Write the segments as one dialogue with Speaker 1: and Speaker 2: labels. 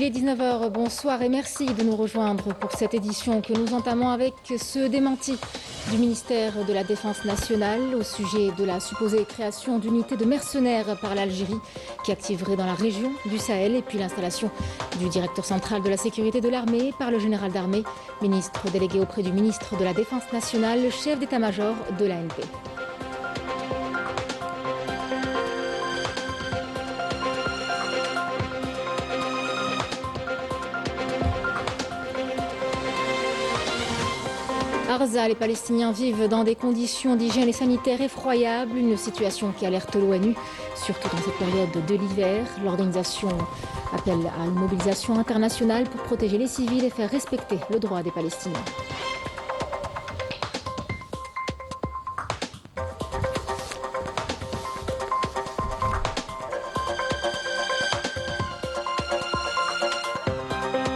Speaker 1: Il est 19 h, bonsoir et merci de nous rejoindre pour cette édition que nous entamons avec ce démenti du ministère de la Défense nationale au sujet de la supposée création d'unités de mercenaires par l'Algérie qui activerait dans la région du Sahel et puis l'installation du directeur central de la sécurité de l'armée par le général d'armée, ministre délégué auprès du ministre de la Défense nationale, chef d'état-major de l'ANP. Arza, les Palestiniens vivent dans des conditions d'hygiène et sanitaire effroyables, une situation qui alerte l'ONU, surtout dans cette période de l'hiver. L'organisation appelle à une mobilisation internationale pour protéger les civils et faire respecter le droit des Palestiniens.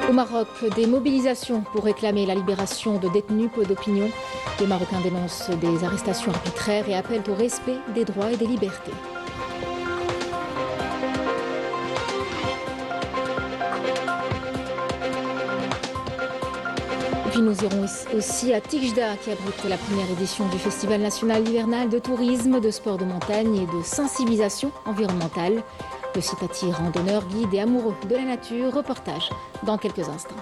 Speaker 1: Au Maroc, des mobilisations pour réclamer la libération de détenus peu d'opinion. Les Marocains dénoncent des arrestations arbitraires et appellent au respect des droits et des libertés. Et puis nous irons aussi à Tigda qui abrite la première édition du Festival national hivernal de tourisme, de sport de montagne et de sensibilisation environnementale. Le site attire randonneurs, guides et amoureux de la nature. Reportage dans quelques instants.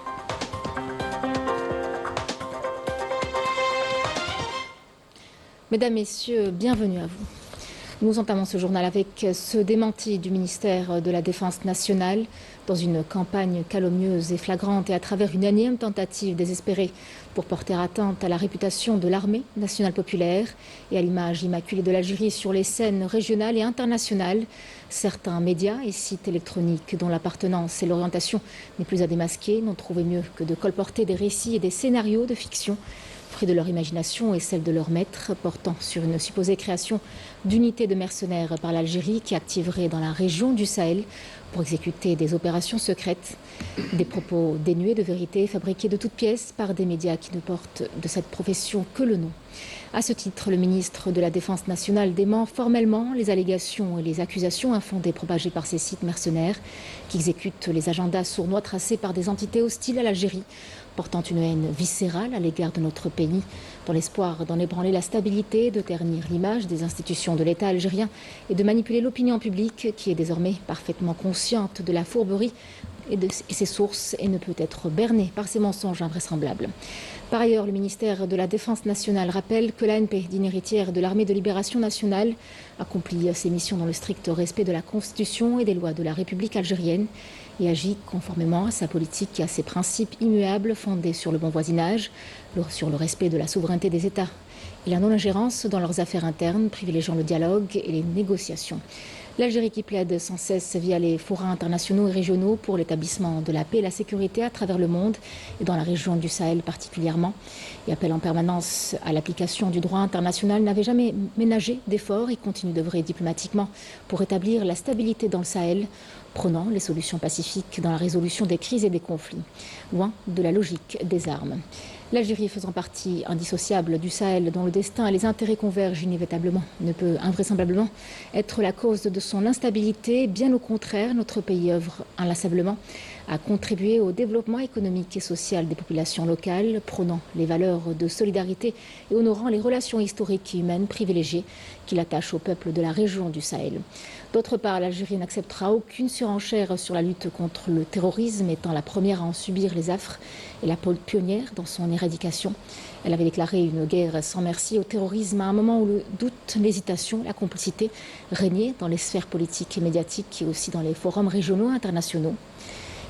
Speaker 1: Mesdames, Messieurs, bienvenue à vous. Nous entamons ce journal avec ce démenti du ministère de la Défense nationale dans une campagne calomnieuse et flagrante et à travers une énième tentative désespérée pour porter atteinte à la réputation de l'armée nationale populaire et à l'image immaculée de l'Algérie sur les scènes régionales et internationales. Certains médias et sites électroniques dont l'appartenance et l'orientation n'est plus à démasquer n'ont trouvé mieux que de colporter des récits et des scénarios de fiction fruit de leur imagination et celle de leurs maîtres, portant sur une supposée création d'unités de mercenaires par l'Algérie qui activerait dans la région du Sahel pour exécuter des opérations secrètes. Des propos dénués de vérité, fabriqués de toutes pièces par des médias qui ne portent de cette profession que le nom. À ce titre, le ministre de la Défense nationale dément formellement les allégations et les accusations infondées propagées par ces sites mercenaires qui exécutent les agendas sournois tracés par des entités hostiles à l'Algérie, portant une haine viscérale à l'égard de notre pays, dans l'espoir d'en ébranler la stabilité, de ternir l'image des institutions de l'État algérien et de manipuler l'opinion publique qui est désormais parfaitement consciente de la fourberie et ses sources et ne peut être bernée par ces mensonges invraisemblables. Par ailleurs, le ministère de la Défense nationale rappelle que l'ANP, digne héritière de l'armée de libération nationale, accomplit ses missions dans le strict respect de la Constitution et des lois de la République algérienne et agit conformément à sa politique et à ses principes immuables fondés sur le bon voisinage, sur le respect de la souveraineté des États et la non-ingérence dans leurs affaires internes, privilégiant le dialogue et les négociations. L'Algérie qui plaide sans cesse via les forums internationaux et régionaux pour l'établissement de la paix et la sécurité à travers le monde et dans la région du Sahel particulièrement et appelle en permanence à l'application du droit international n'avait jamais ménagé d'efforts et continue d'œuvrer diplomatiquement pour établir la stabilité dans le Sahel, prônant les solutions pacifiques dans la résolution des crises et des conflits, loin de la logique des armes. L'Algérie faisant partie indissociable du Sahel dont le destin et les intérêts convergent inévitablement ne peut invraisemblablement être la cause de son instabilité. Bien au contraire, notre pays œuvre inlassablement à contribuer au développement économique et social des populations locales, prônant les valeurs de solidarité et honorant les relations historiques et humaines privilégiées qu'il attache au peuple de la région du Sahel. D'autre part, l'Algérie n'acceptera aucune surenchère sur la lutte contre le terrorisme, étant la première à en subir les affres et la pionnière dans son éradication. Elle avait déclaré une guerre sans merci au terrorisme à un moment où le doute, l'hésitation, la complicité régnaient dans les sphères politiques et médiatiques et aussi dans les forums régionaux et internationaux.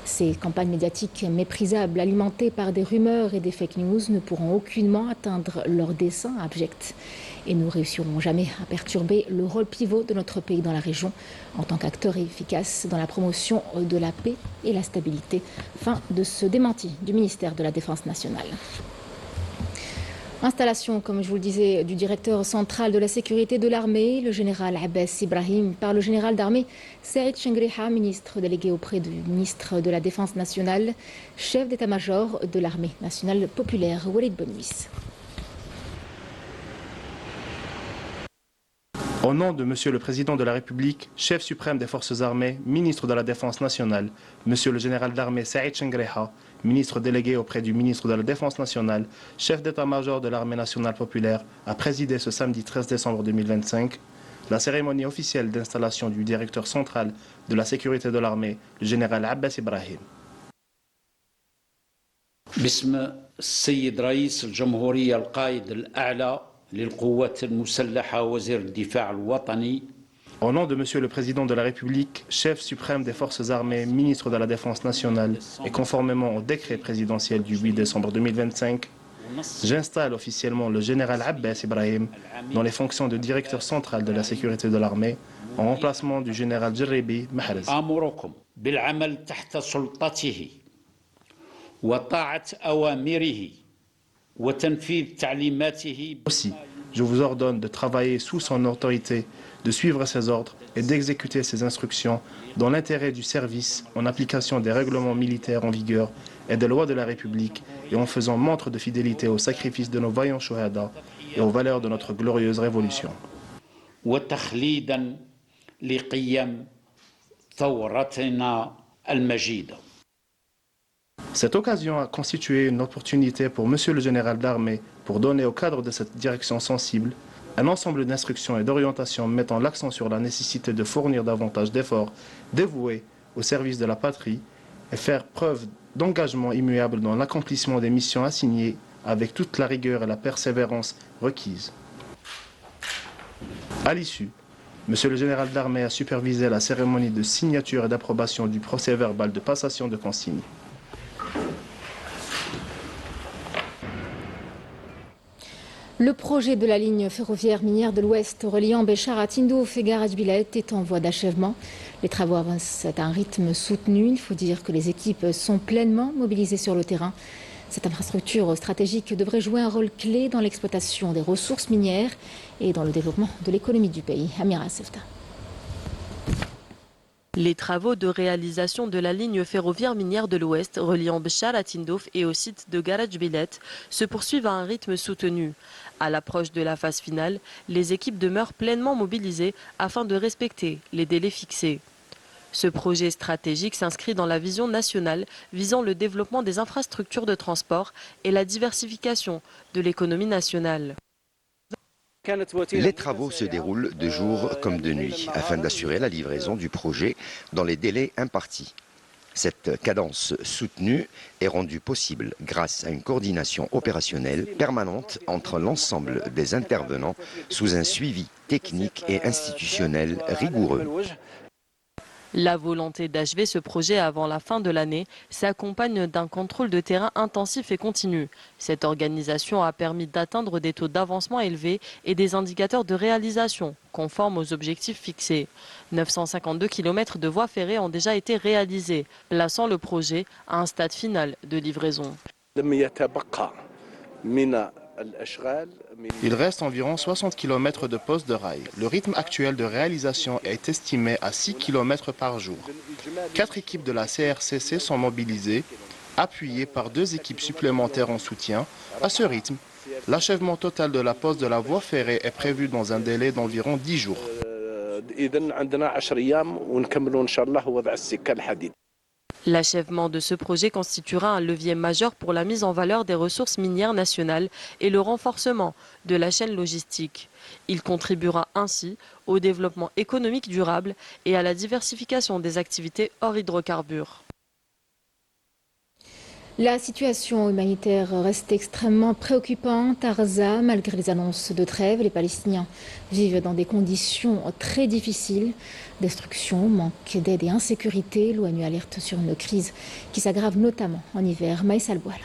Speaker 1: Ces campagnes médiatiques méprisables, alimentées par des rumeurs et des fake news, ne pourront aucunement atteindre leur dessein abject et ne réussiront jamais à perturber le rôle pivot de notre pays dans la région en tant qu'acteur efficace dans la promotion de la paix et la stabilité. Fin de ce démenti du ministère de la Défense nationale. Installation, comme je vous le disais, du directeur central de la sécurité de l'armée, le général Abbas Ibrahim, par le général d'armée Saïd Chengriha, ministre délégué auprès du ministre de la Défense nationale, chef d'état-major de l'armée nationale populaire. Walid Bonouis.
Speaker 2: Au nom de Monsieur le Président de la République, chef suprême des Forces armées, ministre de la Défense nationale, Monsieur le général d'armée Saïd Chengreha, ministre délégué auprès du ministre de la Défense nationale, chef d'état-major de l'armée nationale populaire, a présidé ce samedi 13 décembre 2025 la cérémonie officielle d'installation du directeur central de la sécurité de l'armée, le général Abbas Ibrahim.
Speaker 3: باسم السيد رئيس الجمهورية القائد الأعلى للقوات المسلحة وزير الدفاع الوطني.
Speaker 2: Au nom de Monsieur le Président de la République, chef suprême des Forces armées, ministre de la Défense nationale et conformément au décret présidentiel du 8 décembre 2025, j'installe officiellement le général Abbas Ibrahim dans les fonctions de directeur central de la sécurité de l'armée en remplacement du général Djerribi Mahrez.
Speaker 3: آمركم بالعمل تحت سلطته وطاعة أوامره وتنفيذ تعليماته.
Speaker 2: Aussi, je vous ordonne de travailler sous son autorité, de suivre ses ordres et d'exécuter ses instructions dans l'intérêt du service, en application des règlements militaires en vigueur et des lois de la République et en faisant montre de fidélité au sacrifice de nos vaillants shuhada et aux valeurs de notre glorieuse révolution.
Speaker 3: وتخليدا لقيم ثورتنا المجيدة.
Speaker 2: Cette occasion a constitué une opportunité pour Monsieur le général d'armée pour donner au cadre de cette direction sensible un ensemble d'instructions et d'orientations mettant l'accent sur la nécessité de fournir davantage d'efforts dévoués au service de la patrie et faire preuve d'engagement immuable dans l'accomplissement des missions assignées avec toute la rigueur et la persévérance requises. À l'issue, Monsieur le général d'armée a supervisé la cérémonie de signature et d'approbation du procès-verbal de passation de consigne.
Speaker 1: Le projet de la ligne ferroviaire minière de l'Ouest reliant Béchar à Tindouf et Garage Billet est en voie d'achèvement. Les travaux avancent à un rythme soutenu. Il faut dire que les équipes sont pleinement mobilisées sur le terrain. Cette infrastructure stratégique devrait jouer un rôle clé dans l'exploitation des ressources minières et dans le développement de l'économie du pays. Amira Sefta.
Speaker 4: Les travaux de réalisation de la ligne ferroviaire minière de l'Ouest reliant Béchar à Tindouf et au site de Garage Billet se poursuivent à un rythme soutenu. À l'approche de la phase finale, les équipes demeurent pleinement mobilisées afin de respecter les délais fixés. Ce projet stratégique s'inscrit dans la vision nationale visant le développement des infrastructures de transport et la diversification de l'économie nationale.
Speaker 5: Les travaux se déroulent de jour comme de nuit afin d'assurer la livraison du projet dans les délais impartis. Cette cadence soutenue est rendue possible grâce à une coordination opérationnelle permanente entre l'ensemble des intervenants sous un suivi technique et institutionnel rigoureux.
Speaker 4: La volonté d'achever ce projet avant la fin de l'année s'accompagne d'un contrôle de terrain intensif et continu. Cette organisation a permis d'atteindre des taux d'avancement élevés et des indicateurs de réalisation conformes aux objectifs fixés. 952 km de voies ferrées ont déjà été réalisés, plaçant le projet à un stade final de livraison.
Speaker 2: Il reste environ 60 km de postes de rail. Le rythme actuel de réalisation est estimé à 6 km par jour. 4 équipes de la CRCC sont mobilisées, appuyées par 2 équipes supplémentaires en soutien. À ce rythme, l'achèvement total de la pose de la voie ferrée est prévu dans un délai d'environ 10 jours.
Speaker 4: L'achèvement de ce projet constituera un levier majeur pour la mise en valeur des ressources minières nationales et le renforcement de la chaîne logistique. Il contribuera ainsi au développement économique durable et à la diversification des activités hors hydrocarbures.
Speaker 1: La situation humanitaire reste extrêmement préoccupante à Gaza. Malgré les annonces de trêve, les Palestiniens vivent dans des conditions très difficiles. Destruction, manque d'aide et insécurité. L'ONU alerte sur une crise qui s'aggrave notamment en hiver. Maïs Al-Bouala.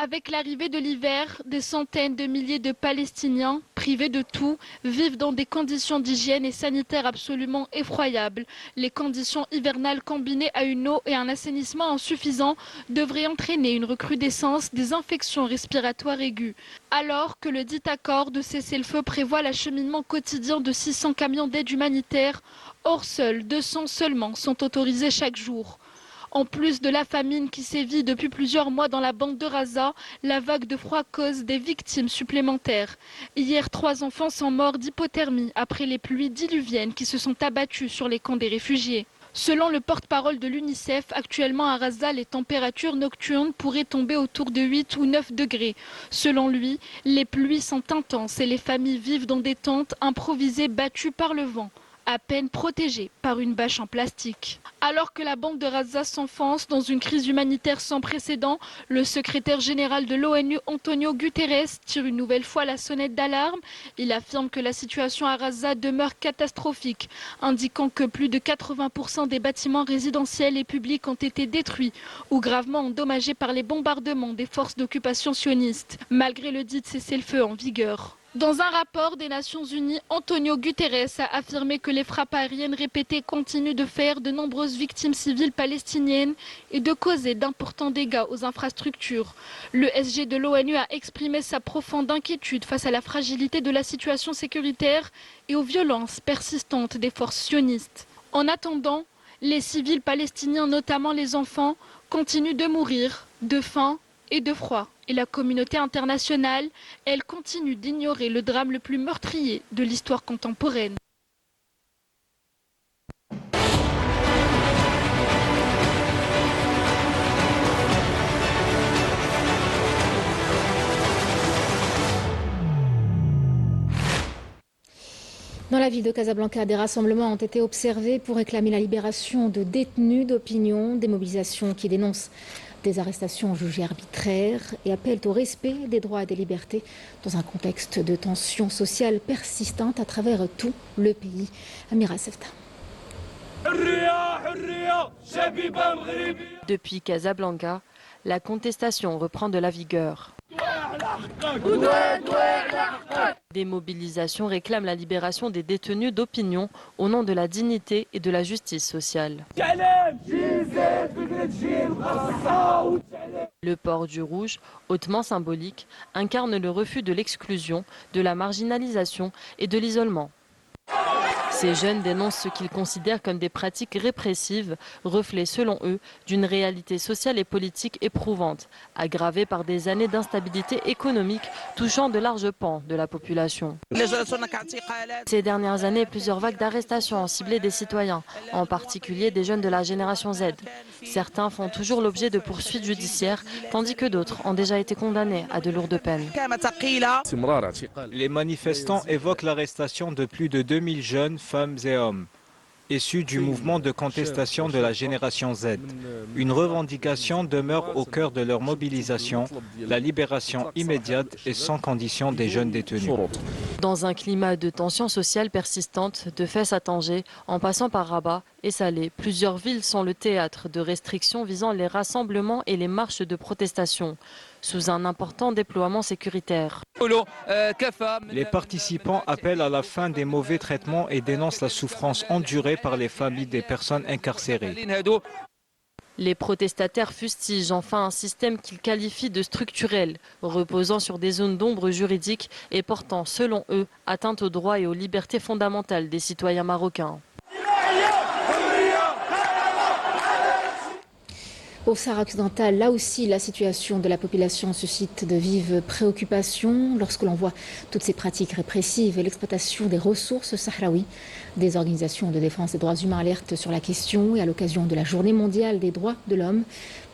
Speaker 6: Avec l'arrivée de l'hiver, des centaines de milliers de Palestiniens, privés de tout, vivent dans des conditions d'hygiène et sanitaire absolument effroyables. Les conditions hivernales combinées à une eau et un assainissement insuffisants devraient entraîner une recrudescence des infections respiratoires aiguës. Alors que le dit accord de cessez-le-feu prévoit l'acheminement quotidien de 600 camions d'aide humanitaire, or seuls 200 seulement sont autorisés chaque jour. En plus de la famine qui sévit depuis plusieurs mois dans la bande de Raza, la vague de froid cause des victimes supplémentaires. Hier, 3 enfants sont morts d'hypothermie après les pluies diluviennes qui se sont abattues sur les camps des réfugiés. Selon le porte-parole de l'UNICEF, actuellement à Raza, les températures nocturnes pourraient tomber autour de 8 ou 9 degrés. Selon lui, les pluies sont intenses et les familles vivent dans des tentes improvisées battues par le vent, à peine protégées par une bâche en plastique. Alors que la bande de Raza s'enfonce dans une crise humanitaire sans précédent, le secrétaire général de l'ONU, Antonio Guterres, tire une nouvelle fois la sonnette d'alarme. Il affirme que la situation à Raza demeure catastrophique, indiquant que plus de 80% des bâtiments résidentiels et publics ont été détruits ou gravement endommagés par les bombardements des forces d'occupation sionistes, malgré le dit cessez-le-feu en vigueur. Dans un rapport des Nations Unies, Antonio Guterres a affirmé que les frappes aériennes répétées continuent de faire de nombreuses victimes civiles palestiniennes et de causer d'importants dégâts aux infrastructures. Le SG de l'ONU a exprimé sa profonde inquiétude face à la fragilité de la situation sécuritaire et aux violences persistantes des forces sionistes. En attendant, les civils palestiniens, notamment les enfants, continuent de mourir de faim et de froid. Et la communauté internationale, elle continue d'ignorer le drame le plus meurtrier de l'histoire contemporaine.
Speaker 1: Dans la ville de Casablanca, des rassemblements ont été observés pour réclamer la libération de détenus d'opinion, des mobilisations qui dénoncent des arrestations jugées arbitraires et appellent au respect des droits et des libertés dans un contexte de tensions sociales persistantes à travers tout le pays. Amira Sefta.
Speaker 4: Depuis Casablanca, la contestation reprend de la vigueur. Des mobilisations réclament la libération des détenus d'opinion au nom de la dignité et de la justice sociale. Le port du rouge, hautement symbolique, incarne le refus de l'exclusion, de la marginalisation et de l'isolement. Ces jeunes dénoncent ce qu'ils considèrent comme des pratiques répressives, reflet selon eux d'une réalité sociale et politique éprouvante, aggravée par des années d'instabilité économique touchant de larges pans de la population. Ces dernières années, plusieurs vagues d'arrestations ont ciblé des citoyens, en particulier des jeunes de la génération Z. Certains font toujours l'objet de poursuites judiciaires, tandis que d'autres ont déjà été condamnés à de lourdes peines.
Speaker 7: Les manifestants évoquent l'arrestation de plus de 2000 jeunes, femmes et hommes, issus du mouvement de contestation de la génération Z. Une revendication demeure au cœur de leur mobilisation, la libération immédiate et sans condition des jeunes détenus.
Speaker 4: Dans un climat de tensions sociales persistantes, de Fès à Tanger, en passant par Rabat et Salé, plusieurs villes sont le théâtre de restrictions visant les rassemblements et les marches de protestation, sous un important déploiement sécuritaire.
Speaker 7: Les participants appellent à la fin des mauvais traitements et dénoncent la souffrance endurée par les familles des personnes incarcérées.
Speaker 4: Les protestataires fustigent enfin un système qu'ils qualifient de structurel, reposant sur des zones d'ombre juridiques et portant, selon eux, atteinte aux droits et aux libertés fondamentales des citoyens marocains.
Speaker 1: Au Sahara occidental, là aussi, la situation de la population suscite de vives préoccupations lorsque l'on voit toutes ces pratiques répressives et l'exploitation des ressources sahraouis. Des organisations de défense des droits humains alertent sur la question et à l'occasion de la Journée mondiale des droits de l'homme,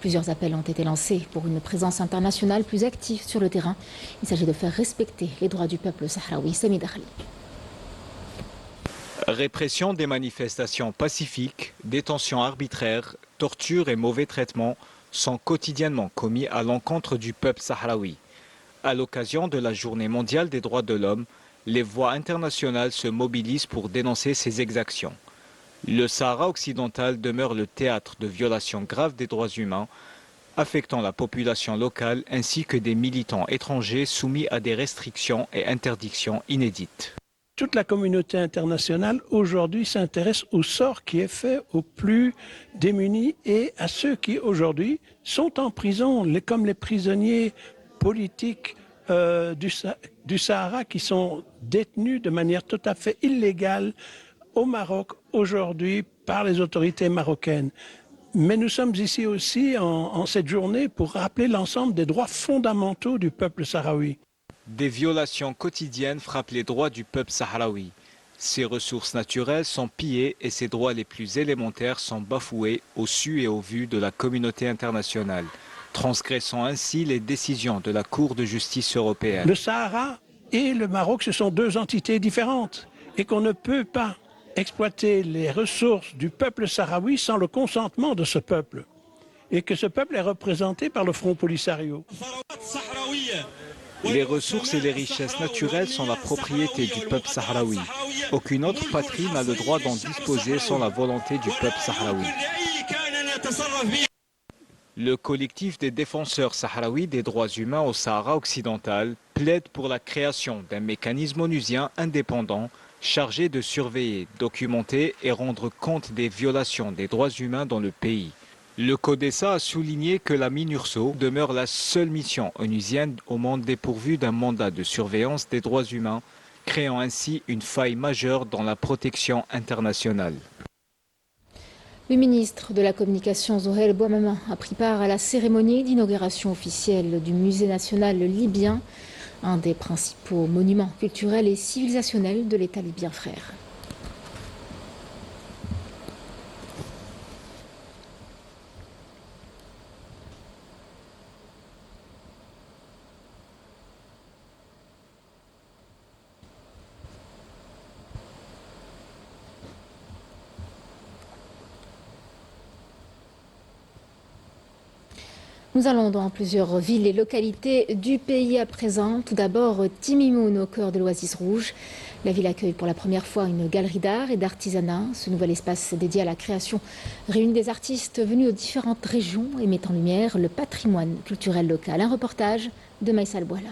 Speaker 1: plusieurs appels ont été lancés pour une présence internationale plus active sur le terrain. Il s'agit de faire respecter les droits du peuple sahraoui. Sami Darli.
Speaker 7: Répression des manifestations pacifiques, détentions arbitraires, tortures et mauvais traitements sont quotidiennement commis à l'encontre du peuple sahraoui. À l'occasion de la Journée mondiale des droits de l'homme, les voix internationales se mobilisent pour dénoncer ces exactions. Le Sahara occidental demeure le théâtre de violations graves des droits humains, affectant la population locale ainsi que des militants étrangers soumis à des restrictions et interdictions inédites.
Speaker 8: Toute la communauté internationale aujourd'hui s'intéresse au sort qui est fait aux plus démunis et à ceux qui aujourd'hui sont en prison, comme les prisonniers politiques du Sahara qui sont détenus de manière tout à fait illégale au Maroc aujourd'hui par les autorités marocaines. Mais nous sommes ici aussi en cette journée pour rappeler l'ensemble des droits fondamentaux du peuple sahraoui.
Speaker 7: Des violations quotidiennes frappent les droits du peuple sahraoui. Ses ressources naturelles sont pillées et ses droits les plus élémentaires sont bafoués au su et au vu de la communauté internationale, transgressant ainsi les décisions de la Cour de justice européenne.
Speaker 8: Le Sahara et le Maroc, ce sont deux entités différentes et qu'on ne peut pas exploiter les ressources du peuple sahraoui sans le consentement de ce peuple. Et que ce peuple est représenté par le Front Polisario.
Speaker 7: Les ressources et les richesses naturelles sont la propriété du peuple sahraoui. Aucune autre patrie n'a le droit d'en disposer sans la volonté du peuple sahraoui. Le collectif des défenseurs sahraouis des droits humains au Sahara occidental plaide pour la création d'un mécanisme onusien indépendant chargé de surveiller, documenter et rendre compte des violations des droits humains dans le pays. Le CODESA a souligné que la MINURSO demeure la seule mission onusienne au monde dépourvue d'un mandat de surveillance des droits humains, créant ainsi une faille majeure dans la protection internationale.
Speaker 1: Le ministre de la Communication, Zohaïl Bouamama, a pris part à la cérémonie d'inauguration officielle du Musée national libyen, un des principaux monuments culturels et civilisationnels de l'État libyen frère. Nous allons dans plusieurs villes et localités du pays à présent. Tout d'abord, Timimoun, au cœur de l'Oasis Rouge. La ville accueille pour la première fois une galerie d'art et d'artisanat. Ce nouvel espace dédié à la création réunit des artistes venus de différentes régions et met en lumière le patrimoine culturel local. Un reportage de Maïssa Bouala.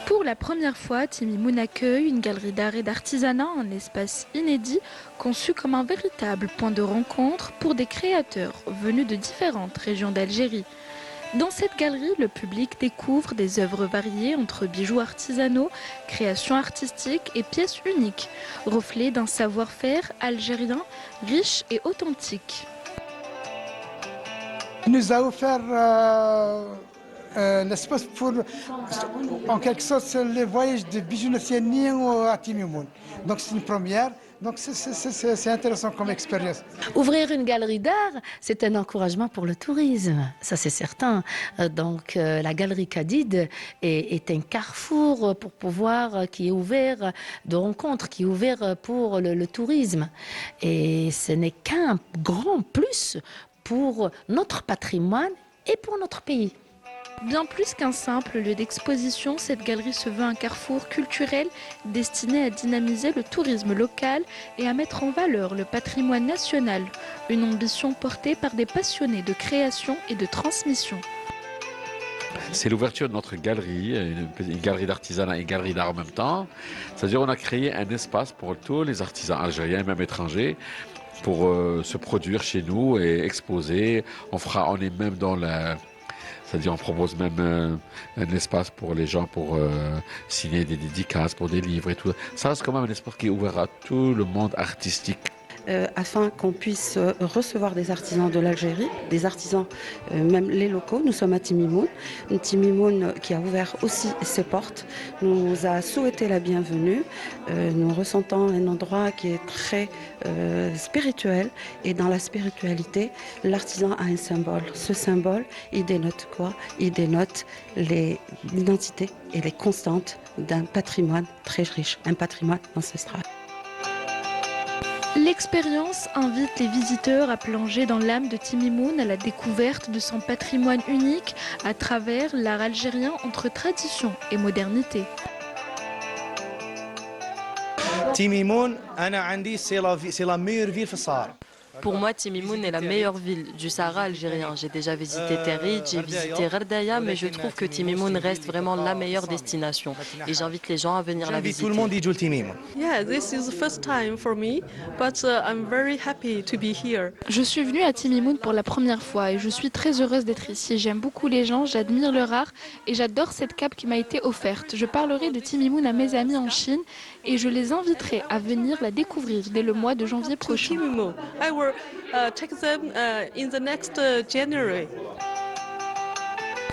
Speaker 6: Pour la première fois, Timimoun accueille une galerie d'art et d'artisanat, un espace inédit conçu comme un véritable point de rencontre pour des créateurs venus de différentes régions d'Algérie. Dans cette galerie, le public découvre des œuvres variées entre bijoux artisanaux, créations artistiques et pièces uniques, reflets d'un savoir-faire algérien riche et authentique.
Speaker 9: Il nous a offert l'espace pour, en quelque sorte, les voyages de bijoux nationaux à Timimoun. Donc c'est une première. Donc c'est intéressant comme expérience.
Speaker 10: Ouvrir une galerie d'art, c'est un encouragement pour le tourisme, ça c'est certain. Donc la galerie Kadid est un carrefour pour pouvoir, qui est ouvert de rencontres, qui est ouvert pour le tourisme. Et ce n'est qu'un grand plus pour notre patrimoine et pour notre pays.
Speaker 6: Bien plus qu'un simple lieu d'exposition, cette galerie se veut un carrefour culturel destiné à dynamiser le tourisme local et à mettre en valeur le patrimoine national. Une ambition portée par des passionnés de création et de transmission.
Speaker 11: C'est l'ouverture de notre galerie, une galerie d'artisanat et une galerie d'art en même temps. C'est-à-dire qu'on a créé un espace pour tous les artisans algériens et même étrangers pour se produire chez nous et exposer. On est même dans la... C'est-à-dire on propose même un espace pour les gens pour signer des dédicaces, pour des livres et tout. Ça reste quand même un espace qui est ouvert à tout le monde artistique.
Speaker 12: Afin qu'on puisse recevoir des artisans de l'Algérie, des artisans, même les locaux. Nous sommes à Timimoun. Timimoun qui a ouvert aussi ses portes, nous a souhaité la bienvenue. Nous ressentons un endroit qui est très spirituel. Et dans la spiritualité, l'artisan a un symbole. Ce symbole, il dénote quoi? Il dénote l'identité et les constantes d'un patrimoine très riche, un patrimoine ancestral.
Speaker 6: L'expérience invite les visiteurs à plonger dans l'âme de Timimoun à la découverte de son patrimoine unique à travers l'art algérien entre tradition et modernité.
Speaker 13: Timimoun, c'est la meilleure ville في الصحراء.
Speaker 4: Pour moi, Timimoun est la meilleure ville du Sahara algérien. J'ai déjà visité Territ, j'ai visité Gardaya, mais je trouve que Timimoun reste vraiment la meilleure destination. Et j'invite les gens à venir la visiter.
Speaker 13: Tout le monde y joue le Timimoun.
Speaker 14: Yeah, this is the first time for me, but I'm very happy to be here.
Speaker 6: Je suis venue à Timimoun pour la première fois et je suis très heureuse d'être ici. J'aime beaucoup les gens, j'admire leur art et j'adore cette cape qui m'a été offerte. Je parlerai de Timimoun à mes amis en Chine et je les inviterai à venir la découvrir dès le mois de janvier prochain.
Speaker 14: I will take them in the next January.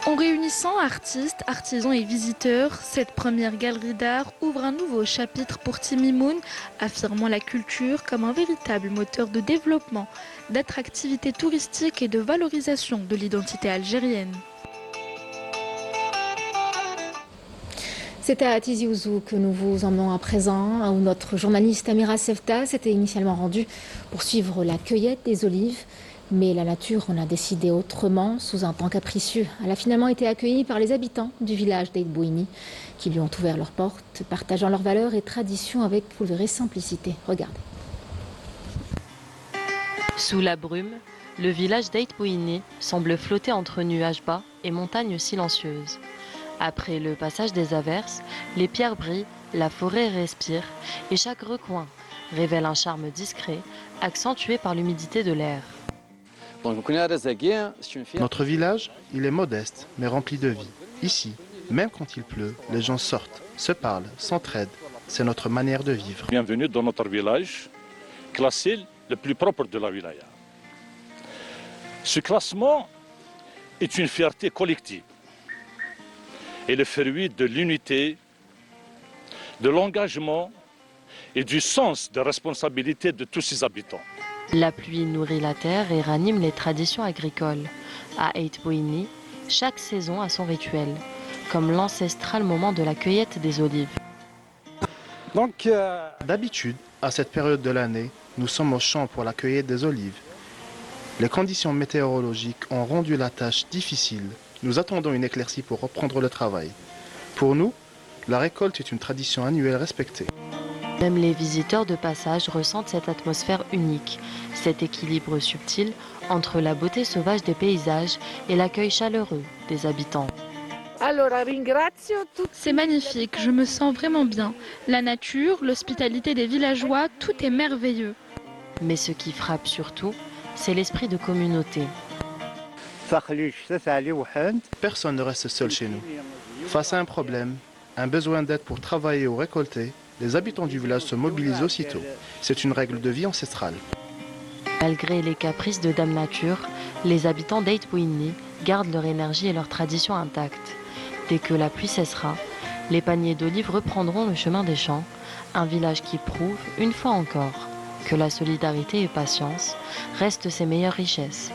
Speaker 6: En réunissant artistes, artisans et visiteurs, cette première galerie d'art ouvre un nouveau chapitre pour Timimoun, affirmant la culture comme un véritable moteur de développement, d'attractivité touristique et de valorisation de l'identité algérienne.
Speaker 1: C'est à Tizi Ouzou que nous vous emmenons à présent, où notre journaliste Amira Sefta s'était initialement rendue pour suivre la cueillette des olives. Mais la nature en a décidé autrement, sous un temps capricieux. Elle a finalement été accueillie par les habitants du village d'Aït Bouini, qui lui ont ouvert leurs portes, partageant leurs valeurs et traditions avec, vous le verrez, simplicité. Regardez.
Speaker 4: Sous la brume, le village d'Aït Bouini semble flotter entre nuages bas et montagnes silencieuses. Après le passage des averses, les pierres brillent, la forêt respire et chaque recoin révèle un charme discret, accentué par l'humidité de l'air.
Speaker 2: Notre village, il est modeste, mais rempli de vie. Ici, même quand il pleut, les gens sortent, se parlent, s'entraident. C'est notre manière de vivre.
Speaker 15: Bienvenue dans notre village, classé le plus propre de la wilaya. Ce classement est une fierté collective et le fruit de l'unité, de l'engagement et du sens de responsabilité de tous ses habitants.
Speaker 4: La pluie nourrit la terre et ranime les traditions agricoles. À Aït Bouini, chaque saison a son rituel, comme l'ancestral moment de la cueillette des olives.
Speaker 2: D'habitude, à cette période de l'année, nous sommes au champ pour la cueillette des olives. Les conditions météorologiques ont rendu la tâche difficile. Nous attendons une éclaircie pour reprendre le travail. Pour nous, la récolte est une tradition annuelle respectée.
Speaker 4: Même les visiteurs de passage ressentent cette atmosphère unique, cet équilibre subtil entre la beauté sauvage des paysages et l'accueil chaleureux des habitants.
Speaker 6: C'est magnifique, je me sens vraiment bien. La nature, l'hospitalité des villageois, tout est merveilleux.
Speaker 4: Mais ce qui frappe surtout, c'est l'esprit de communauté.
Speaker 2: Personne ne reste seul chez nous. Face à un problème, un besoin d'aide pour travailler ou récolter, les habitants du village se mobilisent aussitôt. C'est une règle de vie ancestrale.
Speaker 4: Malgré les caprices de Dame Nature, les habitants d'Aït Bouini gardent leur énergie et leurs traditions intactes. Dès que la pluie cessera, les paniers d'olives reprendront le chemin des champs, un village qui prouve, une fois encore, que la solidarité et patience restent ses meilleures richesses.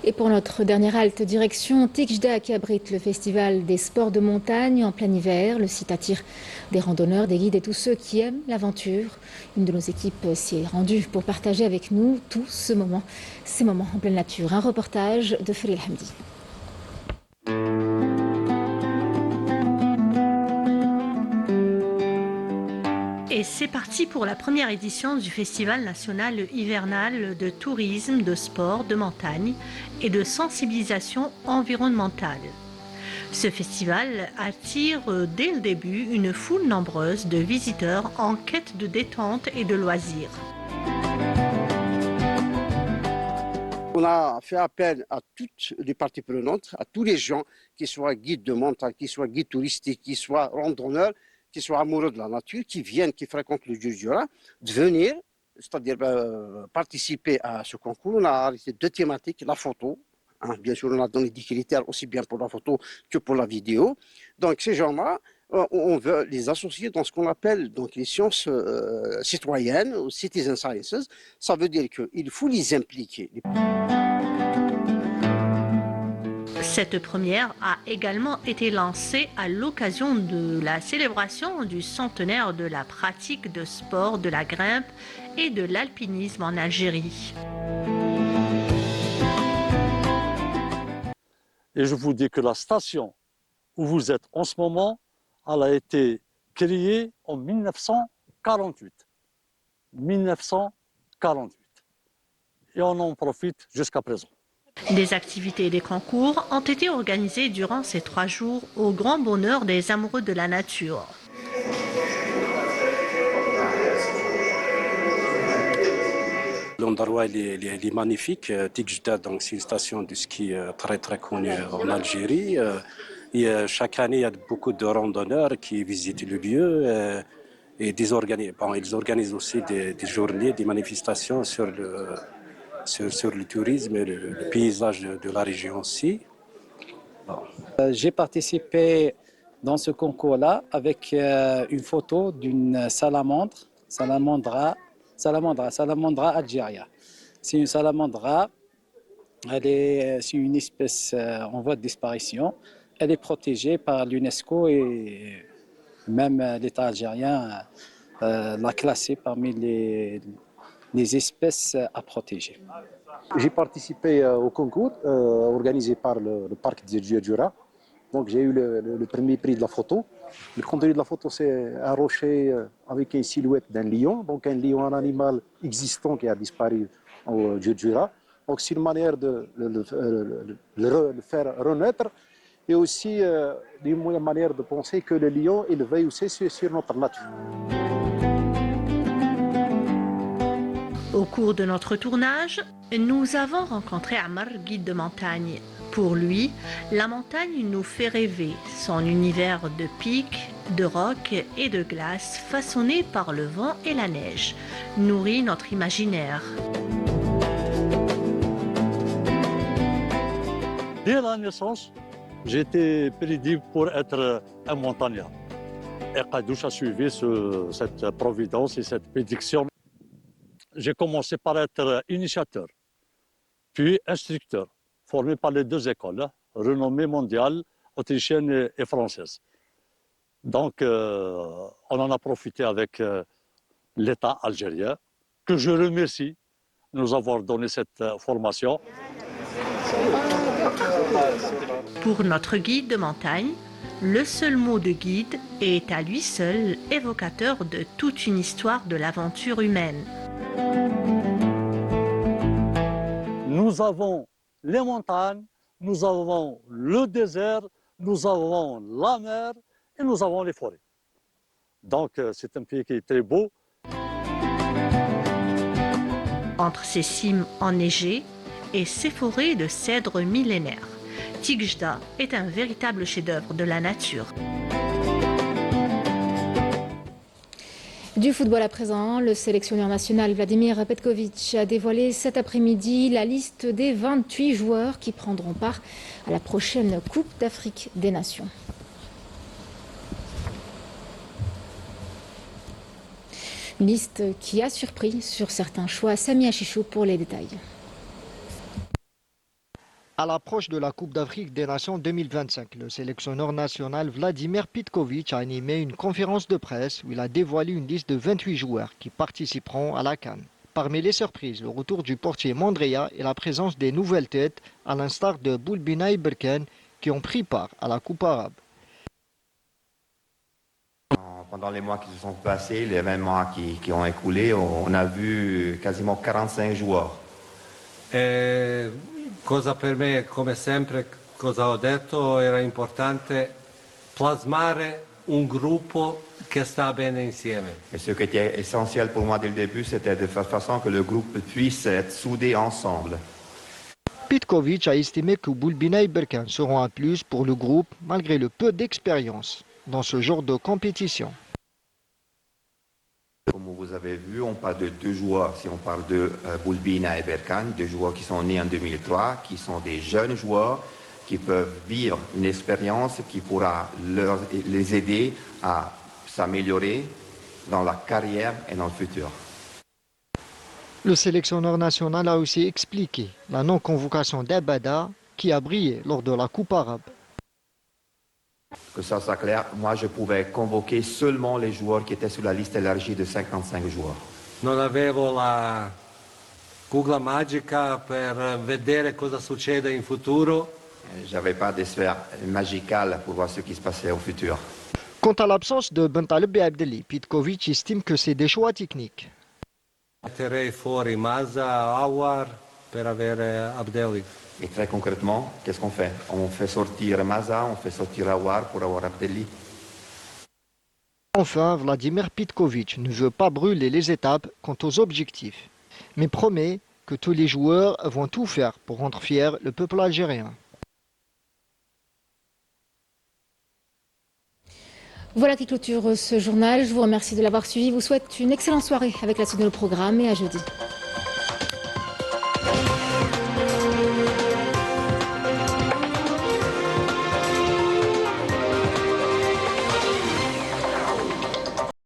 Speaker 1: Et pour notre dernière halte, direction Tikjda, qui abrite le festival des sports de montagne en plein hiver. Le site attire des randonneurs, des guides et tous ceux qui aiment l'aventure. Une de nos équipes s'y est rendue pour partager avec nous tout ces moments en pleine nature. Un reportage de Feril Hamdi.
Speaker 16: Et c'est parti pour la première édition du Festival national hivernal de tourisme, de sport, de montagne et de sensibilisation environnementale. Ce festival attire dès le début une foule nombreuse de visiteurs en quête de détente et de loisirs.
Speaker 17: On a fait appel à toutes les parties prenantes, à tous les gens, qui soient guides de montagne, qui soient guides touristiques, qui soient randonneurs, qui soient amoureux de la nature, qui viennent, qui fréquentent le Djurdjura, de venir, c'est-à-dire participer à ce concours. On a arrêté deux thématiques, la photo. Bien sûr, on a donné des critères aussi bien pour la photo que pour la vidéo. Donc ces gens-là, on veut les associer dans ce qu'on appelle donc, les sciences citoyennes, ou citizen sciences. Ça veut dire qu'il faut les impliquer.
Speaker 16: Cette première a également été lancée à l'occasion de la célébration du centenaire de la pratique de sport, de la grimpe et de l'alpinisme en Algérie.
Speaker 15: Et je vous dis que la station où vous êtes en ce moment, elle a été créée en 1948. 1948. Et on en profite jusqu'à présent.
Speaker 16: Des activités et des concours ont été organisés durant ces 3 jours au grand bonheur des amoureux de la nature.
Speaker 13: L'endroit il est magnifique. Tigjda, donc c'est une station de ski très très connue en Algérie. Et chaque année, il y a beaucoup de randonneurs qui visitent le lieu et ils organisent aussi des journées, des manifestations sur le tourisme et le paysage de la région aussi.
Speaker 18: J'ai participé dans ce concours-là avec une photo d'une salamandra algéria. C'est une salamandra, c'est une espèce en voie de disparition. Elle est protégée par l'UNESCO et même l'État algérien l'a classée parmi les espèces à protéger.
Speaker 19: J'ai participé au concours organisé par le parc de Djura. Donc j'ai eu le premier prix de la photo. Le contenu de la photo, c'est un rocher avec une silhouette d'un lion. Donc un lion, un animal existant qui a disparu au Djura. Donc c'est une manière de le faire renaître. Et aussi une manière de penser que le lion, il veille aussi sur notre nature.
Speaker 16: Au cours de notre tournage, nous avons rencontré Amar, guide de montagne. Pour lui, la montagne nous fait rêver. Son univers de pics, de rocs et de glace façonné par le vent et la neige nourrit notre imaginaire.
Speaker 15: Dès la naissance, j'étais prédit pour être un montagnard. Et Kadouche a suivi cette providence et cette prédiction. J'ai commencé par être initiateur, puis instructeur, formé par les 2 écoles, renommées mondiales, autrichienne et française. Donc, on en a profité avec l'État algérien, que je remercie de nous avoir donné cette formation.
Speaker 16: Pour notre guide de montagne, le seul mot de guide est à lui seul évocateur de toute une histoire de l'aventure humaine.
Speaker 15: Nous avons les montagnes, nous avons le désert, nous avons la mer et nous avons les forêts. Donc c'est un pays qui est très beau.
Speaker 16: Entre ces cimes enneigées et ces forêts de cèdres millénaires, Tigjda est un véritable chef-d'œuvre de la nature.
Speaker 1: Du football à présent, le sélectionneur national Vladimir Petković a dévoilé cet après-midi la liste des 28 joueurs qui prendront part à la prochaine Coupe d'Afrique des Nations. Une liste qui a surpris sur certains choix. Samia Chichou pour les détails.
Speaker 20: À l'approche de la Coupe d'Afrique des Nations 2025, le sélectionneur national Vladimir Petković a animé une conférence de presse où il a dévoilé une liste de 28 joueurs qui participeront à la CAN. Parmi les surprises, le retour du portier Mandrea et la présence des nouvelles têtes, à l'instar de Boulbinay Berkane, qui ont pris part à la Coupe arabe.
Speaker 21: Pendant les mois qui se sont passés, les 20 mois qui ont écoulé, on a vu quasiment 45 joueurs.
Speaker 22: Cosa per me, come sempre, cosa ho detto, era importante plasmare un gruppo che sta bene insieme.
Speaker 21: Et ce qui était essentiel pour moi dès le début, c'était de faire façon que le groupe puisse être soudé ensemble.
Speaker 20: Petković a estimé que Boulbinay Berkane seront un plus pour le groupe malgré le peu d'expérience dans ce genre de compétition.
Speaker 21: Comme vous avez vu, on parle de 2 joueurs. Si on parle de Boulbina et Berkane, 2 joueurs qui sont nés en 2003, qui sont des jeunes joueurs, qui peuvent vivre une expérience qui pourra les aider à s'améliorer dans la carrière et dans le futur.
Speaker 20: Le sélectionneur national a aussi expliqué la non-convocation d'Abada qui a brillé lors de la Coupe arabe.
Speaker 21: Que ça soit clair, moi je pouvais convoquer seulement les joueurs qui étaient sur la liste élargie de 55 joueurs.
Speaker 22: Non avevo la culla magica per vedere cosa succede in futuro.
Speaker 21: J'avais pas de sphère magicale pour voir ce qui se passait au futur.
Speaker 20: Quant à l'absence de Bentaleb et Abdelli, Petković estime que c'est des choix techniques.
Speaker 22: Metterei fuori Mazza, Awar per avere Abdelli.
Speaker 21: Et très concrètement, qu'est-ce qu'on fait? On fait sortir Maza, on fait sortir Awar pour avoir Abdelli.
Speaker 20: Enfin, Vladimir Petkovic ne veut pas brûler les étapes quant aux objectifs, mais promet que tous les joueurs vont tout faire pour rendre fier le peuple algérien.
Speaker 1: Voilà qui clôture ce journal. Je vous remercie de l'avoir suivi. Je vous souhaite une excellente soirée avec la suite de nos programmes et à jeudi.